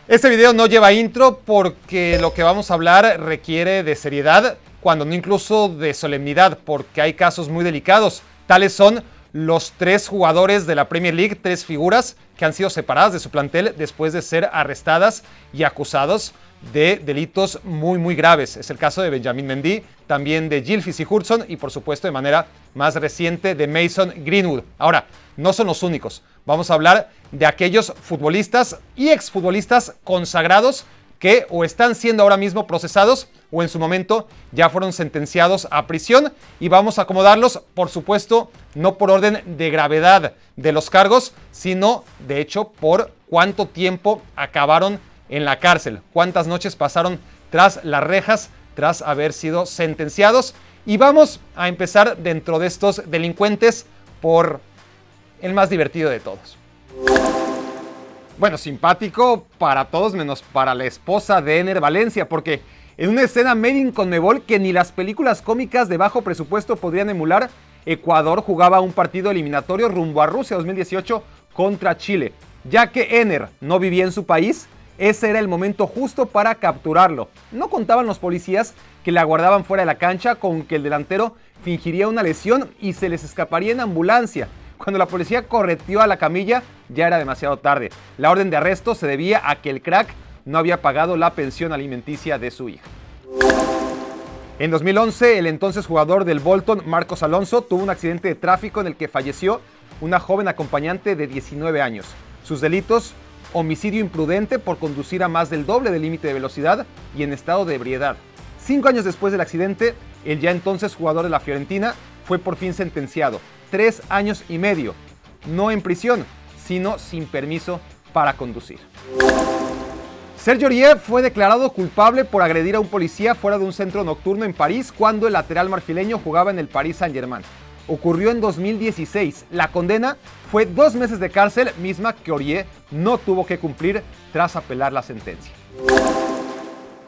Este video no lleva intro porque lo que vamos a hablar requiere de seriedad, cuando no incluso de solemnidad, porque hay casos muy delicados. Tales son los 3 jugadores de la Premier League, 3 figuras que han sido separadas de su plantel después de ser arrestadas y acusados de delitos muy graves. Es el caso de Benjamin Mendy, también de Gylfi Sigurdsson y por supuesto de manera más reciente de Mason Greenwood. Ahora, no son los únicos. Vamos a hablar de aquellos futbolistas y exfutbolistas consagrados que o están siendo ahora mismo procesados o en su momento ya fueron sentenciados a prisión, y vamos a acomodarlos, por supuesto, no por orden de gravedad de los cargos, sino de hecho por cuánto tiempo acabaron en la cárcel, cuántas noches pasaron tras las rejas tras haber sido sentenciados. Y vamos a empezar dentro de estos delincuentes por el más divertido de todos. Bueno, simpático para todos menos para la esposa de Ener Valencia, porque en una escena made in Conmebol que ni las películas cómicas de bajo presupuesto podrían emular, Ecuador jugaba un partido eliminatorio rumbo a Rusia 2018 contra Chile. Ya que Ener no vivía en su país, ese era el momento justo para capturarlo. No contaban los policías que le aguardaban fuera de la cancha con que el delantero fingiría una lesión y se les escaparía en ambulancia. Cuando la policía correteó a la camilla, ya era demasiado tarde. La orden de arresto se debía a que el crack no había pagado la pensión alimenticia de su hija. En 2011, el entonces jugador del Bolton, Marcos Alonso, tuvo un accidente de tráfico en el que falleció una joven acompañante de 19 años. Sus delitos: homicidio imprudente por conducir a más del doble del límite de velocidad y en estado de ebriedad. 5 años después del accidente, el ya entonces jugador de la Fiorentina fue por fin sentenciado. 3 años y medio, no en prisión, sino sin permiso para conducir. Serge Aurier fue declarado culpable por agredir a un policía fuera de un centro nocturno en París cuando el lateral marfileño jugaba en el Paris Saint-Germain. Ocurrió en 2016. La condena fue 2 meses de cárcel, misma que Aurier no tuvo que cumplir tras apelar la sentencia.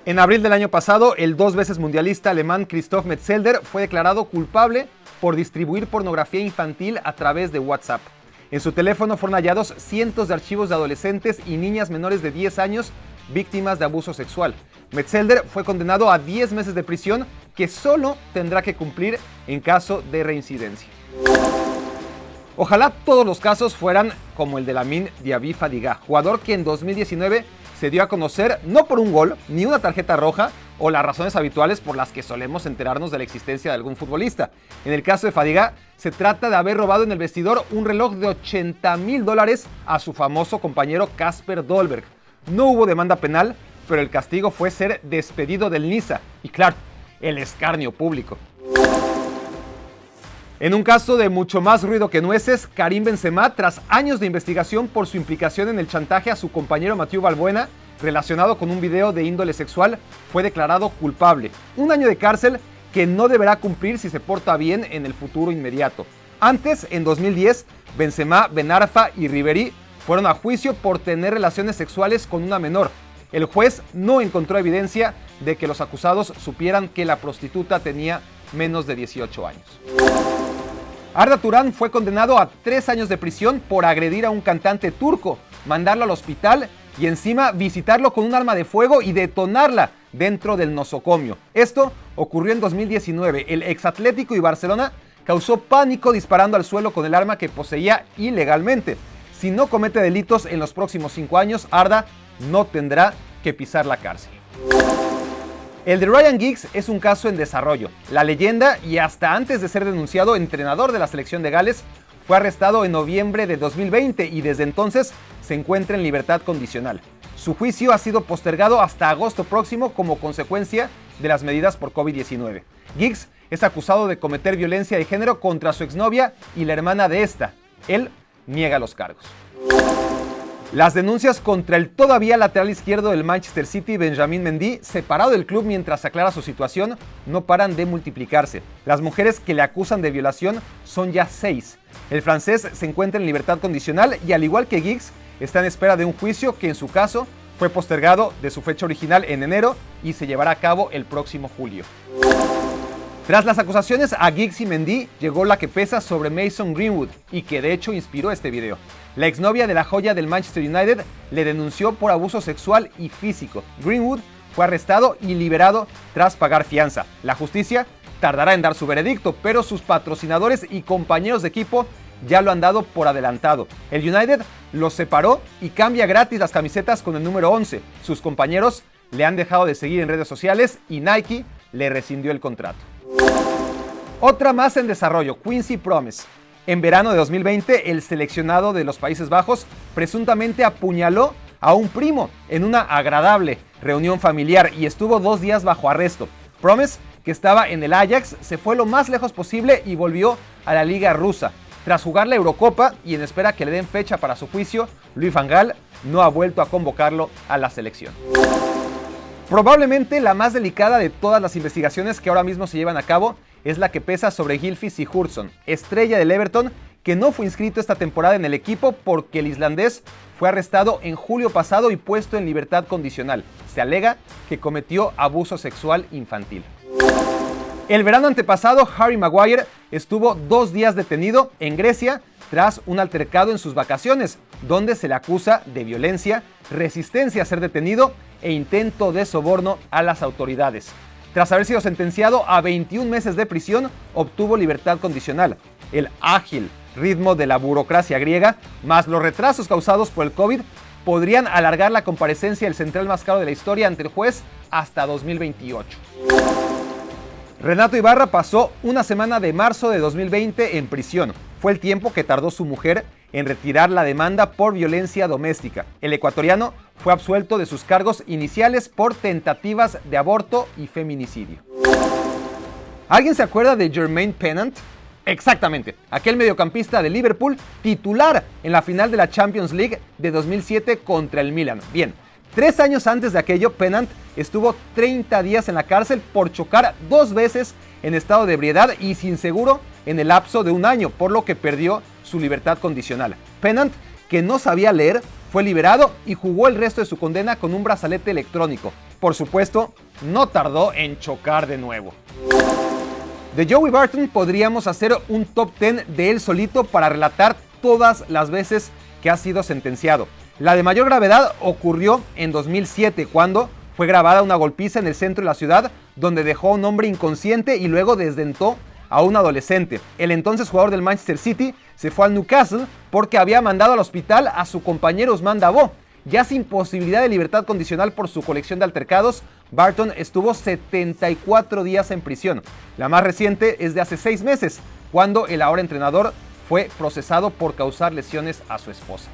En abril del año pasado, el 2 veces mundialista alemán Christoph Metzelder fue declarado culpable por distribuir pornografía infantil a través de WhatsApp. En su teléfono fueron hallados cientos de archivos de adolescentes y niñas menores de 10 años víctimas de abuso sexual. Metzelder fue condenado a 10 meses de prisión que solo tendrá que cumplir en caso de reincidencia. Ojalá todos los casos fueran como el de Lamine Diaby Fadiga, jugador que en 2019 se dio a conocer no por un gol ni una tarjeta roja o las razones habituales por las que solemos enterarnos de la existencia de algún futbolista. En el caso de Fadiga, se trata de haber robado en el vestidor un reloj de $80,000 a su famoso compañero Kasper Dolberg. No hubo demanda penal, pero el castigo fue ser despedido del Niza y, claro, el escarnio público. En un caso de mucho más ruido que nueces, Karim Benzema, tras años de investigación por su implicación en el chantaje a su compañero Mathieu Valbuena, relacionado con un video de índole sexual, fue declarado culpable. 1 año de cárcel que no deberá cumplir si se porta bien en el futuro inmediato. Antes, en 2010, Benzema, Ben Arfa y Ribéry fueron a juicio por tener relaciones sexuales con una menor. El juez no encontró evidencia de que los acusados supieran que la prostituta tenía menos de 18 años. Arda Turan fue condenado a 3 años de prisión por agredir a un cantante turco, mandarlo al hospital y encima visitarlo con un arma de fuego y detonarla dentro del nosocomio. Esto ocurrió en 2019. El exatlético y Barcelona causó pánico disparando al suelo con el arma que poseía ilegalmente. Si no comete delitos en los próximos 5 años, Arda no tendrá que pisar la cárcel. El de Ryan Giggs es un caso en desarrollo. La leyenda, y hasta antes de ser denunciado entrenador de la selección de Gales, fue arrestado en noviembre de 2020 y desde entonces se encuentra en libertad condicional. Su juicio ha sido postergado hasta agosto próximo como consecuencia de las medidas por COVID-19. Giggs es acusado de cometer violencia de género contra su exnovia y la hermana de esta. Él niega los cargos. Las denuncias contra el todavía lateral izquierdo del Manchester City, Benjamin Mendy, separado del club mientras aclara su situación, no paran de multiplicarse. Las mujeres que le acusan de violación son ya 6. El francés se encuentra en libertad condicional y, al igual que Giggs, está en espera de un juicio que en su caso fue postergado de su fecha original en enero y se llevará a cabo el próximo julio. Tras las acusaciones a Giggs y Mendy, llegó la que pesa sobre Mason Greenwood y que de hecho inspiró este video. La exnovia de la joya del Manchester United le denunció por abuso sexual y físico. Greenwood fue arrestado y liberado tras pagar fianza. La justicia tardará en dar su veredicto, pero sus patrocinadores y compañeros de equipo ya lo han dado por adelantado. El United los separó y cambia gratis las camisetas con el número 11. Sus compañeros le han dejado de seguir en redes sociales y Nike le rescindió el contrato. Otra más en desarrollo, Quincy Promes. En verano de 2020, el seleccionado de los Países Bajos presuntamente apuñaló a un primo en una agradable reunión familiar y estuvo 2 días bajo arresto. Promes, que estaba en el Ajax, se fue lo más lejos posible y volvió a la liga rusa. Tras jugar la Eurocopa y en espera que le den fecha para su juicio, Louis van Gaal no ha vuelto a convocarlo a la selección. Probablemente la más delicada de todas las investigaciones que ahora mismo se llevan a cabo es la que pesa sobre Gylfi Sigurdsson, estrella del Everton, que no fue inscrito esta temporada en el equipo porque el islandés fue arrestado en julio pasado y puesto en libertad condicional. Se alega que cometió abuso sexual infantil. El verano antepasado, Harry Maguire estuvo 2 días detenido en Grecia tras un altercado en sus vacaciones, donde se le acusa de violencia, resistencia a ser detenido e intento de soborno a las autoridades. Tras haber sido sentenciado a 21 meses de prisión, obtuvo libertad condicional. El ágil ritmo de la burocracia griega, más los retrasos causados por el COVID, podrían alargar la comparecencia del central más caro de la historia ante el juez hasta 2028. Renato Ibarra pasó una semana de marzo de 2020 en prisión. Fue el tiempo que tardó su mujer en retirar la demanda por violencia doméstica. El ecuatoriano fue absuelto de sus cargos iniciales por tentativas de aborto y feminicidio. ¿Alguien se acuerda de Jermaine Pennant? Exactamente, aquel mediocampista de Liverpool titular en la final de la Champions League de 2007 contra el Milan. Bien, 3 años antes de aquello, Pennant estuvo 30 días en la cárcel por chocar 2 veces en estado de ebriedad y sin seguro en el lapso de 1 año, por lo que perdió su libertad condicional. Pennant, que no sabía leer, fue liberado y jugó el resto de su condena con un brazalete electrónico. Por supuesto, no tardó en chocar de nuevo. De Joey Barton podríamos hacer un top 10 de él solito para relatar todas las veces que ha sido sentenciado. La de mayor gravedad ocurrió en 2007, cuando fue grabada una golpiza en el centro de la ciudad, donde dejó a un hombre inconsciente y luego desdentó a un adolescente. El entonces jugador del Manchester City se fue al Newcastle porque había mandado al hospital a su compañero Ousmane Dabo. Ya sin posibilidad de libertad condicional por su colección de altercados, Barton estuvo 74 días en prisión. La más reciente es de hace 6 meses, cuando el ahora entrenador fue procesado por causar lesiones a su esposa.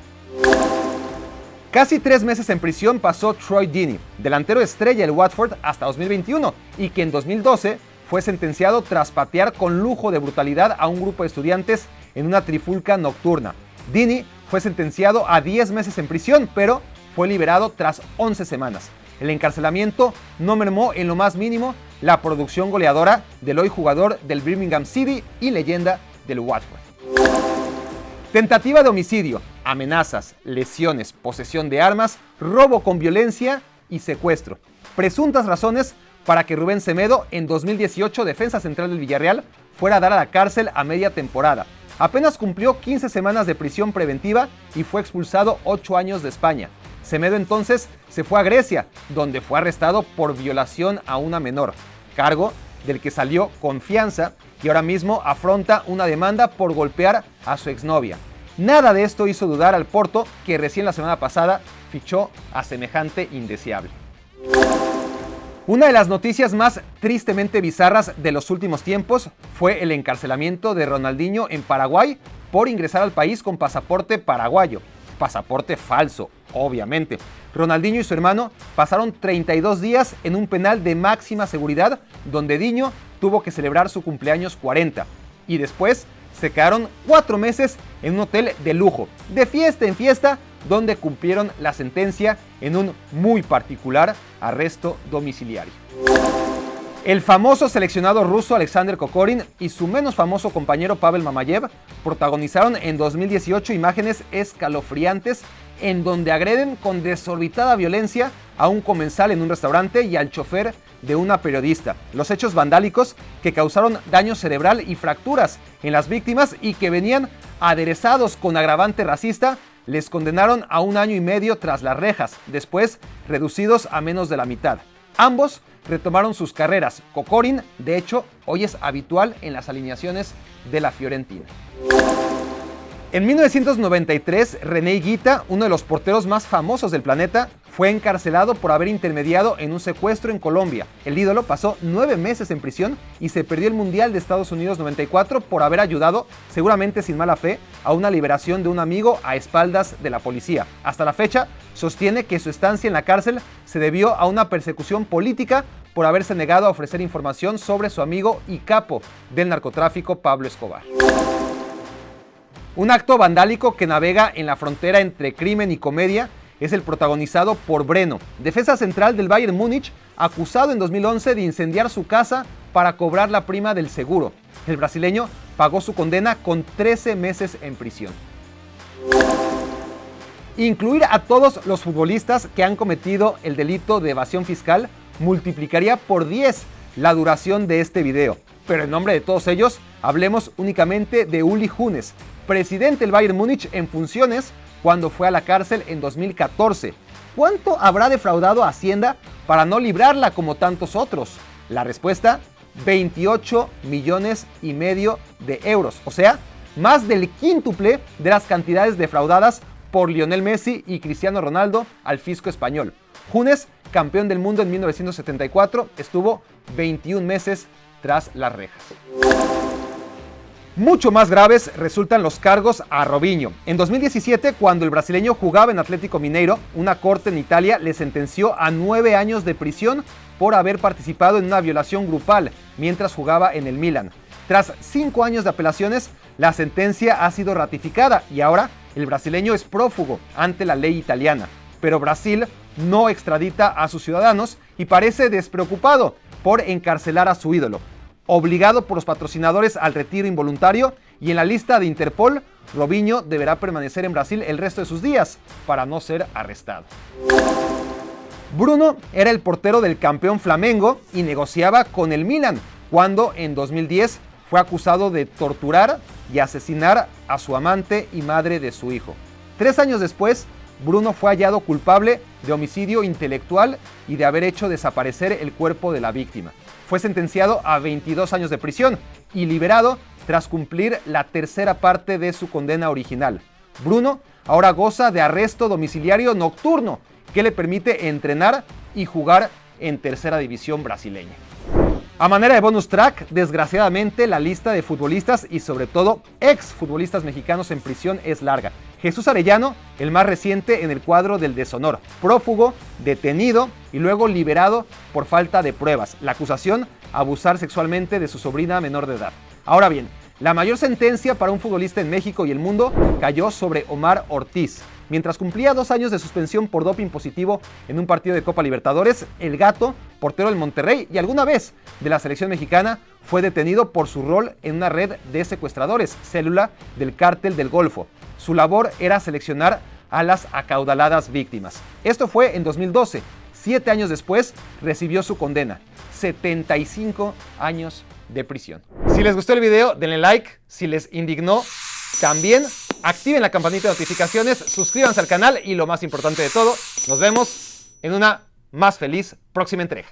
Casi 3 meses en prisión pasó Troy Deeney, delantero estrella del Watford hasta 2021, y que en 2012 fue sentenciado tras patear con lujo de brutalidad a un grupo de estudiantes en una trifulca nocturna. Deeney fue sentenciado a 10 meses en prisión, pero fue liberado tras 11 semanas. El encarcelamiento no mermó en lo más mínimo la producción goleadora del hoy jugador del Birmingham City y leyenda del Watford. Tentativa de homicidio, amenazas, lesiones, posesión de armas, robo con violencia y secuestro. Presuntas razones para que Rubén Semedo, en 2018 defensa central del Villarreal, fuera a dar a la cárcel a media temporada. Apenas cumplió 15 semanas de prisión preventiva y fue expulsado 8 años de España. Semedo entonces se fue a Grecia, donde fue arrestado por violación a una menor, cargo del que salió con fianza y ahora mismo afronta una demanda por golpear a su exnovia. Nada de esto hizo dudar al Porto, que recién la semana pasada fichó a semejante indeseable. Una de las noticias más tristemente bizarras de los últimos tiempos fue el encarcelamiento de Ronaldinho en Paraguay por ingresar al país con pasaporte paraguayo. Pasaporte falso, obviamente. Ronaldinho y su hermano pasaron 32 días en un penal de máxima seguridad, donde Diño tuvo que celebrar su cumpleaños 40. Y después se quedaron 4 meses en un hotel de lujo, de fiesta en fiesta, donde cumplieron la sentencia en un muy particular arresto domiciliario. El famoso seleccionado ruso Alexander Kokorin y su menos famoso compañero Pavel Mamayev protagonizaron en 2018 imágenes escalofriantes en donde agreden con desorbitada violencia a un comensal en un restaurante y al chofer de una periodista. Los hechos vandálicos que causaron daño cerebral y fracturas en las víctimas y que venían aderezados con agravante racista les condenaron a 1 año y medio tras las rejas, después reducidos a menos de la mitad. Ambos retomaron sus carreras. Kokorin, de hecho, hoy es habitual en las alineaciones de la Fiorentina. En 1993, René Higuita, uno de los porteros más famosos del planeta, fue encarcelado por haber intermediado en un secuestro en Colombia. El ídolo pasó 9 meses en prisión y se perdió el Mundial de Estados Unidos 94 por haber ayudado, seguramente sin mala fe, a una liberación de un amigo a espaldas de la policía. Hasta la fecha, sostiene que su estancia en la cárcel se debió a una persecución política por haberse negado a ofrecer información sobre su amigo y capo del narcotráfico Pablo Escobar. Un acto vandálico que navega en la frontera entre crimen y comedia es el protagonizado por Breno, defensa central del Bayern Múnich, acusado en 2011 de incendiar su casa para cobrar la prima del seguro. El brasileño pagó su condena con 13 meses en prisión. Incluir a todos los futbolistas que han cometido el delito de evasión fiscal multiplicaría por 10 la duración de este video. Pero en nombre de todos ellos, hablemos únicamente de Uli Hoeneß, presidente del Bayern Múnich en funciones cuando fue a la cárcel en 2014. ¿Cuánto habrá defraudado a Hacienda para no librarla como tantos otros? La respuesta, 28,5 millones de euros, o sea, más del quíntuple de las cantidades defraudadas por Lionel Messi y Cristiano Ronaldo al fisco español. Hoeneß, campeón del mundo en 1974, estuvo 21 meses tras las rejas. Mucho más graves resultan los cargos a Robinho. En 2017, cuando el brasileño jugaba en Atlético Mineiro, una corte en Italia le sentenció a 9 años de prisión por haber participado en una violación grupal mientras jugaba en el Milan. Tras 5 años de apelaciones, la sentencia ha sido ratificada y ahora el brasileño es prófugo ante la ley italiana. Pero Brasil no extradita a sus ciudadanos y parece despreocupado por encarcelar a su ídolo. Obligado por los patrocinadores al retiro involuntario y en la lista de Interpol, Robinho deberá permanecer en Brasil el resto de sus días para no ser arrestado. Bruno era el portero del campeón Flamengo y negociaba con el Milan cuando en 2010 fue acusado de torturar y asesinar a su amante y madre de su hijo. 3 años después, Bruno fue hallado culpable de homicidio intelectual y de haber hecho desaparecer el cuerpo de la víctima. Fue sentenciado a 22 años de prisión y liberado tras cumplir la tercera parte de su condena original. Bruno ahora goza de arresto domiciliario nocturno que le permite entrenar y jugar en tercera división brasileña. A manera de bonus track, desgraciadamente la lista de futbolistas y sobre todo exfutbolistas mexicanos en prisión es larga. Jesús Arellano, el más reciente en el cuadro del deshonor, prófugo, detenido y luego liberado por falta de pruebas. La acusación, abusar sexualmente de su sobrina menor de edad. Ahora bien, la mayor sentencia para un futbolista en México y el mundo cayó sobre Omar Ortiz. Mientras cumplía 2 años de suspensión por doping positivo en un partido de Copa Libertadores, el Gato, portero del Monterrey y alguna vez de la selección mexicana, fue detenido por su rol en una red de secuestradores, célula del Cártel del Golfo. Su labor era seleccionar a las acaudaladas víctimas. Esto fue en 2012. 7 años después recibió su condena, 75 años de prisión. Si les gustó el video, denle like. Si les indignó, también activen la campanita de notificaciones, suscríbanse al canal y lo más importante de todo, nos vemos en una más feliz próxima entrega.